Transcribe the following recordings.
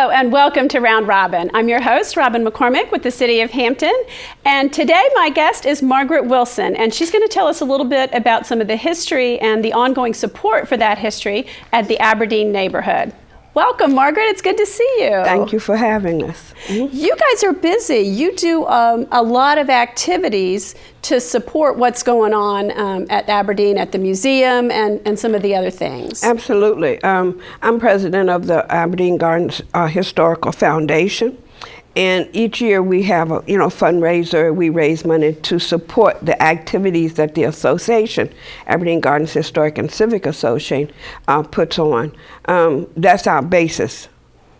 Hello and welcome to Round Robin. I'm your host, Robin McCormick with the City of Hampton. And today my guest is Margaret Wilson, and she's going to tell us a little bit about some of the history and the ongoing support for that history at the Aberdeen neighborhood. Welcome, Margaret. It's good to see you. Thank you for having us. You guys are busy. You do a lot of activities to support what's going on at Aberdeen, at the museum, and some of the other things. Absolutely. I'm president of the Aberdeen Gardens Historical Foundation. And each year we have a fundraiser. We raise money to support the activities that the association, Aberdeen Gardens Historic and Civic Association, puts on. That's our basis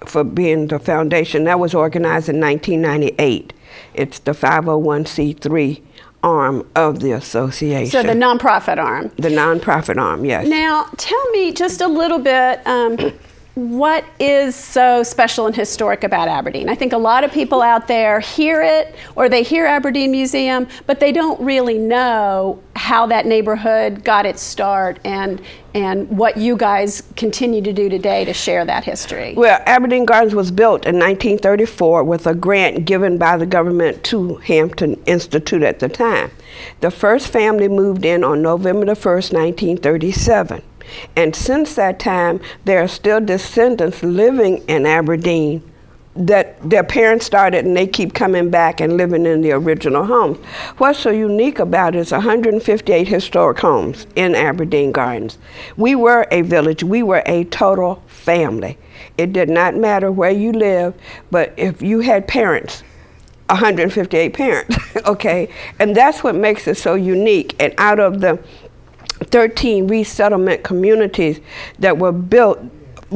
for being the foundation. That was organized in 1998. It's the 501c3 arm of the association. So the nonprofit arm. The nonprofit arm, yes. Now, tell me just a little bit, what is so special and historic about Aberdeen? I think a lot of people out there hear it, or they hear Aberdeen Museum, but they don't really know how that neighborhood got its start and what you guys continue to do today to share that history. Well, Aberdeen Gardens was built in 1934 with a grant given by the government to Hampton Institute at the time. The first family moved in on November the 1st, 1937. And since that time, there are still descendants living in Aberdeen that their parents started, and they keep coming back and living in the original homes. What's so unique about it is 158 historic homes in Aberdeen Gardens. We were a village. We were a total family. It did not matter where you lived, but if you had parents, 158 parents, okay? And that's what makes it so unique. And out of the 13 resettlement communities that were built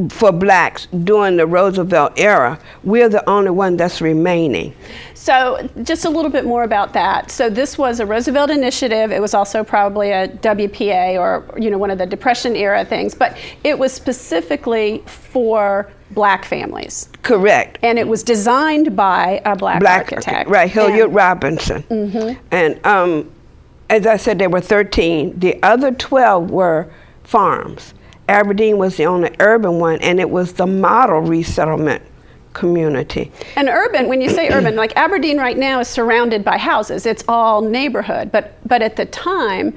for blacks during the Roosevelt era, we're the only one that's remaining. So just a little bit more about that. So this was a Roosevelt initiative. It was also probably a WPA or one of the Depression era things, but it was specifically for black families. Correct. And it was designed by a black architect. Right, Hilliard Robinson. Mm-hmm. And as I said, there were 13. The other 12 were farms. Aberdeen was the only urban one, and it was the model resettlement community. And urban, when you say urban, like Aberdeen right now is surrounded by houses. It's all neighborhood. But at the time,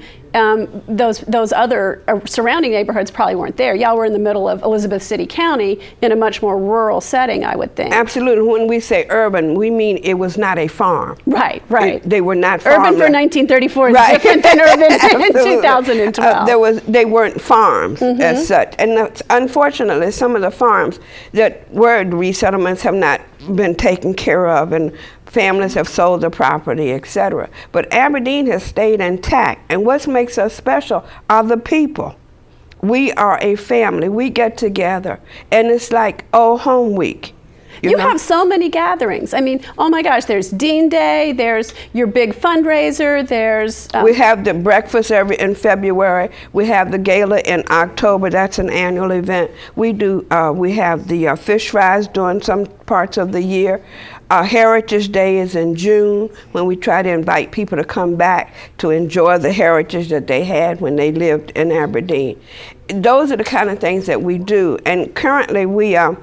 those other surrounding neighborhoods probably weren't there. Y'all were in the middle of Elizabeth City County in a much more rural setting, I would think. Absolutely. When we say urban, we mean it was not a farm. Right. They were not farmers. Urban for 1934 is different than urban in 2012. They weren't farms as such. And unfortunately, some of the farms that were resettlements have not been taken care of, and families have sold the property, etc. But Aberdeen has stayed intact, and what makes us special are the people. We are a family. We get together, and it's like old home week. You have so many gatherings. I mean, oh my gosh, there's Dean Day, there's your big fundraiser, there's... We have the breakfast in February. We have the gala in October. That's an annual event. We have the fish fries during some parts of the year. Heritage Day is in June, when we try to invite people to come back to enjoy the heritage that they had when they lived in Aberdeen. Those are the kind of things that we do. And currently we are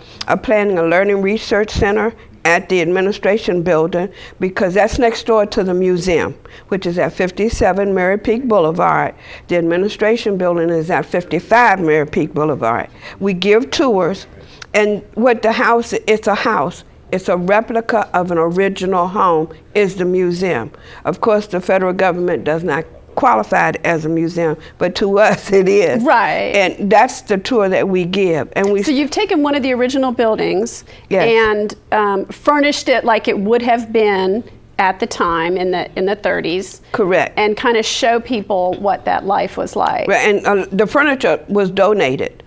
planning a learning research center at the administration building, because that's next door to the museum, which is at 57 Mary Peak Boulevard. The administration building is at 55 Mary Peak Boulevard. We give tours, and what the house, it's a house. It's a replica of an original home, is the museum. Of course, the federal government does not qualify it as a museum, but to us it is. Right. And that's the tour that we give. And so you've taken one of the original buildings, yes, and furnished it like it would have been at the time in the 30s. Correct. And kind of show people what that life was like. Right. And the furniture was donated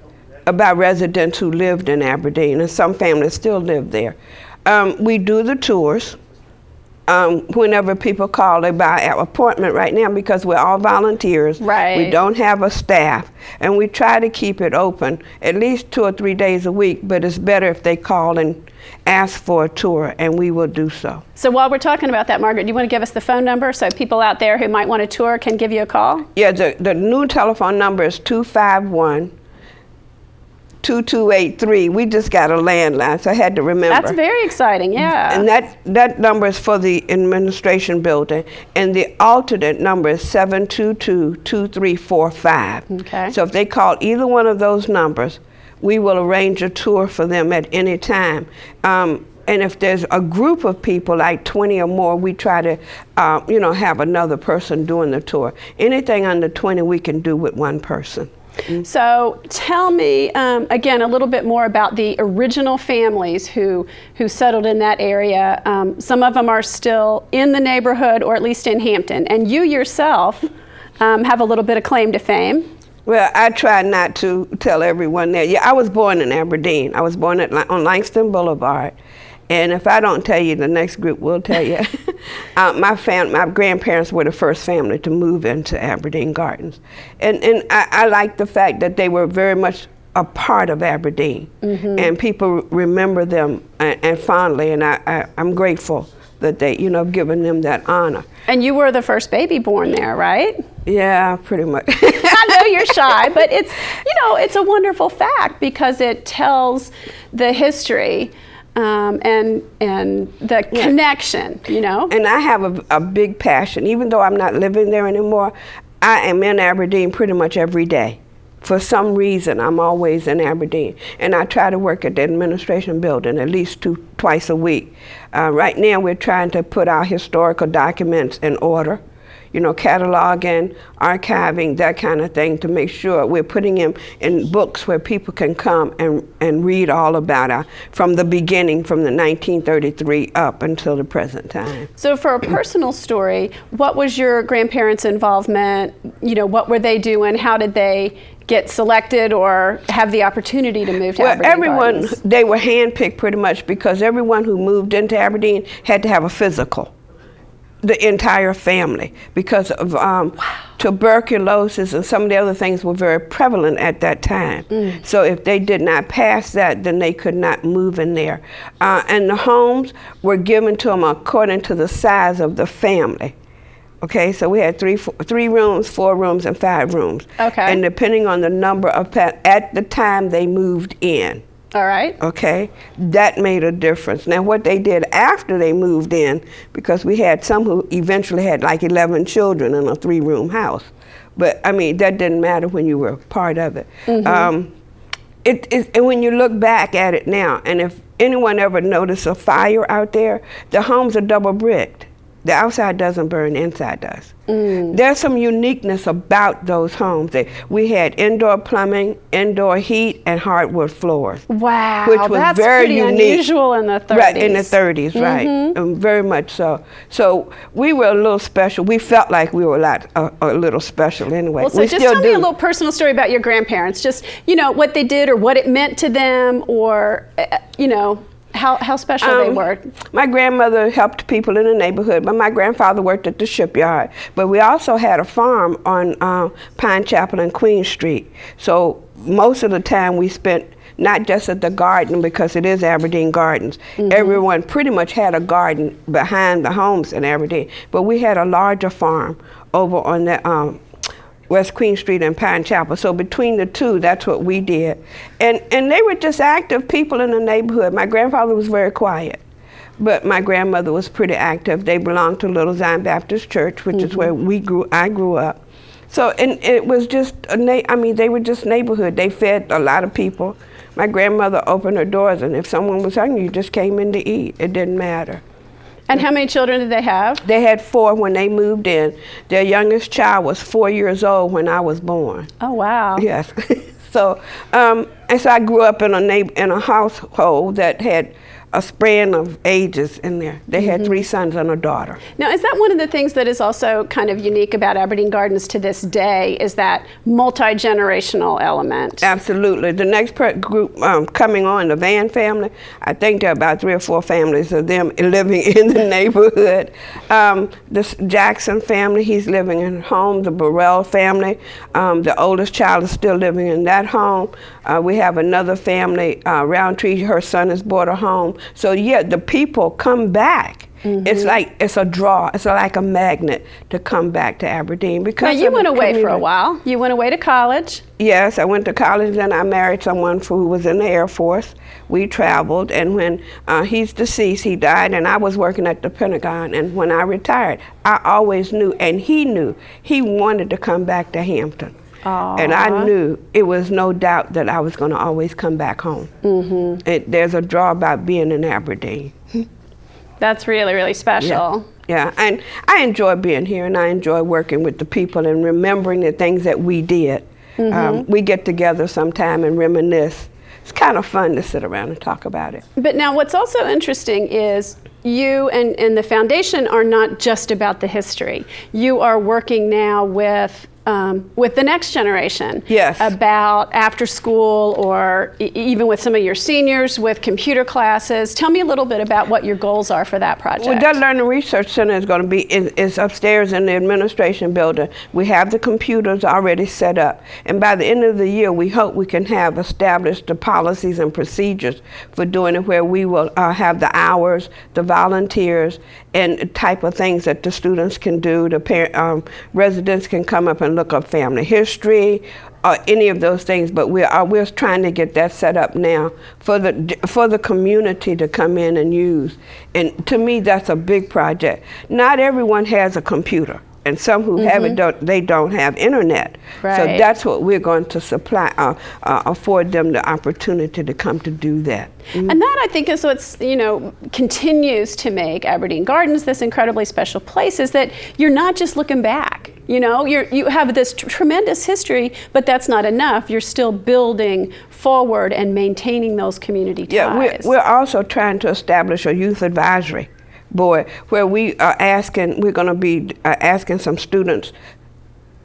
by residents who lived in Aberdeen, and some families still live there. We do the tours. Whenever people call, they buy an appointment right now, because we're all volunteers. Right. We don't have a staff, and we try to keep it open at least 2 or 3 days a week, but it's better if they call and ask for a tour, and we will do so. So while we're talking about that, Margaret, do you want to give us the phone number so people out there who might want a tour can give you a call? Yeah, the new telephone number is 251 2283. We just got a landline, so I had to remember. That's very exciting, yeah. And that number is for the administration building, and the alternate number is 722-2345. Okay. So if they call either one of those numbers, we will arrange a tour for them at any time. And if there's a group of people, like 20 or more, we try to, have another person doing the tour. Anything under 20 we can do with one person. So tell me, again, a little bit more about the original families who settled in that area. Some of them are still in the neighborhood, or at least in Hampton. And you yourself have a little bit of claim to fame. Well, I try not to tell everyone that. Yeah, I was born in Aberdeen. I was born on Langston Boulevard. And if I don't tell you, the next group will tell you. My grandparents were the first family to move into Aberdeen Gardens. And I like the fact that they were very much a part of Aberdeen. Mm-hmm. And people remember them and fondly, and I'm grateful that they, given them that honor. And you were the first baby born there, right? Yeah, pretty much. I know you're shy, but it's a wonderful fact because it tells the history and the connection, And I have a big passion. Even though I'm not living there anymore, I am in Aberdeen pretty much every day. For some reason, I'm always in Aberdeen. And I try to work at the administration building at least twice a week. Right now, we're trying to put our historical documents in order. Cataloging, archiving, that kind of thing, to make sure we're putting them in books where people can come and read all about from the beginning, from the 1933 up until the present time. So for a personal story, what was your grandparents' involvement? What were they doing? How did they get selected or have the opportunity to move to Aberdeen Gardens? They were handpicked pretty much because everyone who moved into Aberdeen had to have a physical. The entire family, because of tuberculosis and some of the other things were very prevalent at that time. So if they did not pass that, then they could not move in there. And the homes were given to them according to the size of the family. Okay, so we had three rooms, 4 rooms, and 5 rooms. Okay. And depending on the number of at the time they moved in. All right. Okay, that made a difference. Now, what they did after they moved in, because we had some who eventually had like 11 children in a 3-room house, but I mean that didn't matter when you were part of it. Mm-hmm. And when you look back at it now, and if anyone ever noticed a fire out there, the homes are double bricked. The outside doesn't burn, the inside does. There's some uniqueness about those homes. We had indoor plumbing, indoor heat, and hardwood floors. Wow, which was that's very pretty unique. Unusual in the 30s. Right, in the 30s, Mm-hmm. right, very much so. So we were a little special. We felt like we were a little special anyway. Well, so we just still tell me do. a little personal story about your grandparents. Just, what they did or what it meant to them, or, how special they were. My grandmother helped people in the neighborhood, but my grandfather worked at the shipyard. But we also had a farm on Pine Chapel and Queen Street. So most of the time we spent not just at the garden, because it is Aberdeen Gardens. Mm-hmm. Everyone pretty much had a garden behind the homes in Aberdeen. But we had a larger farm over on the West Queen Street and Pine Chapel. So between the two, that's what we did. And they were just active people in the neighborhood. My grandfather was very quiet, but my grandmother was pretty active. They belonged to Little Zion Baptist Church, which is where I grew up. So, and it was just, they were just neighborhood. They fed a lot of people. My grandmother opened her doors, and if someone was hungry, you just came in to eat. It didn't matter. And how many children did they have? They had 4 when they moved in. Their youngest child was 4 years old when I was born. Oh, wow. Yes. So I grew up in a household that had a span of ages in there. They had 3 sons and a daughter. Now, is that one of the things that is also kind of unique about Aberdeen Gardens to this day, is that multi-generational element? Absolutely. The next group coming on, the Van family, I think there are about 3 or 4 families of them living in the neighborhood. The Jackson family, he's living in a home. The Burrell family, the oldest child is still living in that home. We have another family, Roundtree, her son has bought a home. So yeah, the people come back. It's a draw. It's like a magnet to come back to Aberdeen because now you went away for a while. You went away to college. Yes, I went to college, and I married someone who was in the Air Force. We traveled, and when he's deceased, he died, and I was working at the Pentagon. And when I retired, I always knew, and he knew, he wanted to come back to Hampton. Aww. And I knew it was no doubt that I was going to always come back home. There's a draw about being in Aberdeen. That's really, really special. Yeah, and I enjoy being here, and I enjoy working with the people and remembering the things that we did. We get together sometime and reminisce. It's kind of fun to sit around and talk about it. But now what's also interesting is you and the foundation are not just about the history. You are working now with the next generation. Yes. About after school or even with some of your seniors with computer classes. Tell me a little bit about what your goals are for that project. Well, that Learning Research Center is going to be is upstairs in the administration building. We have the computers already set up. And by the end of the year, we hope we can have established the policies and procedures for doing it, where we will have the hours, the volunteers, and type of things that the students can do. The residents can come up and look up family history, any of those things. But we're trying to get that set up now for the community to come in and use. And to me, that's a big project. Not everyone has a computer, and some who have it don't have internet. Right. So that's what we're going to supply, afford them the opportunity to come to do that. And that, I think, is what's, continues to make Aberdeen Gardens this incredibly special place, is that you're not just looking back. You have this tremendous history, but that's not enough. You're still building forward and maintaining those community ties. Yeah, we're also trying to establish a youth advisory board where we're going to be asking some students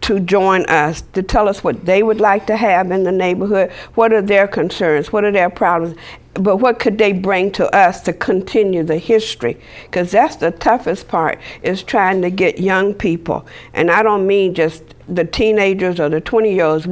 to join us, to tell us what they would like to have in the neighborhood, what are their concerns, what are their problems, but what could they bring to us to continue the history? Because that's the toughest part, is trying to get young people, and I don't mean just the teenagers or the 20-year-olds,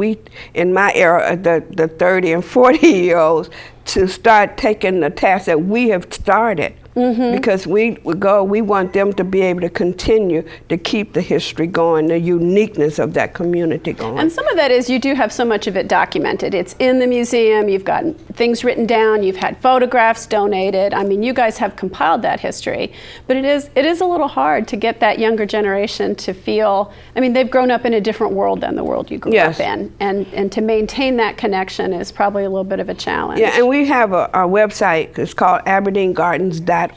in my era, the 30 and 40-year-olds, to start taking the task that we have started. Because we want them to be able to continue to keep the history going, the uniqueness of that community going. And some of that is you do have so much of it documented. It's in the museum, you've got things written down, you've had photographs donated. I mean, you guys have compiled that history. But it is a little hard to get that younger generation to feel, they've grown up in a different world than the world you grew up in. And to maintain that connection is probably a little bit of a challenge. Yeah, and we have a website. It's called AberdeenGardens.org.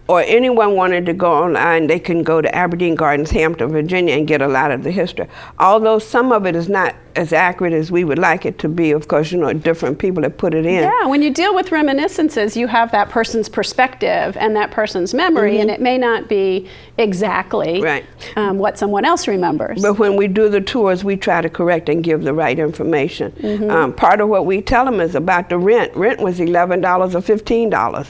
Or anyone wanted to go online, they can go to Aberdeen Gardens, Hampton, Virginia, and get a lot of the history. Although some of it is not as accurate as we would like it to be. Of course, different people that put it in. Yeah, when you deal with reminiscences, you have that person's perspective and that person's memory, and it may not be exactly what someone else remembers. But when we do the tours, we try to correct and give the right information. Part of what we tell them is about the rent. Rent was $11 or $15.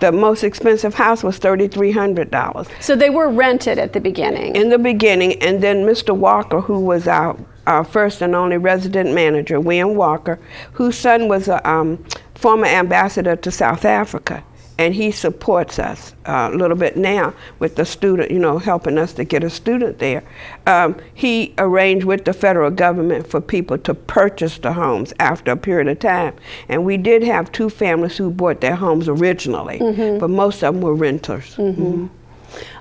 The most expensive house was $3,300. So they were rented at the beginning? In the beginning, and then Mr. Walker, who was our first and only resident manager, William Walker, whose son was a former ambassador to South Africa. And he supports us a little bit now with the student, helping us to get a student there. He arranged with the federal government for people to purchase the homes after a period of time. And we did have 2 families who bought their homes originally, but most of them were renters.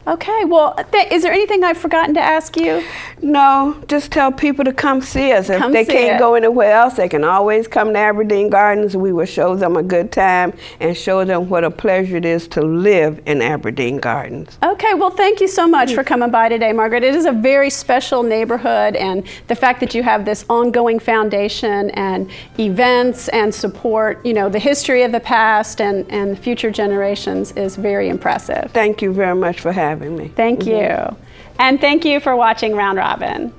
Okay, well, is there anything I've forgotten to ask you? No, just tell people to come see us. If they can't go anywhere else, they can always come to Aberdeen Gardens. We will show them a good time and show them what a pleasure it is to live in Aberdeen Gardens. Okay, well, thank you so much for coming by today, Margaret. It is a very special neighborhood, and the fact that you have this ongoing foundation and events and support, the history of the past and future generations is very impressive. Thank you very much for having me. Thank you. And thank you for watching Round Robin.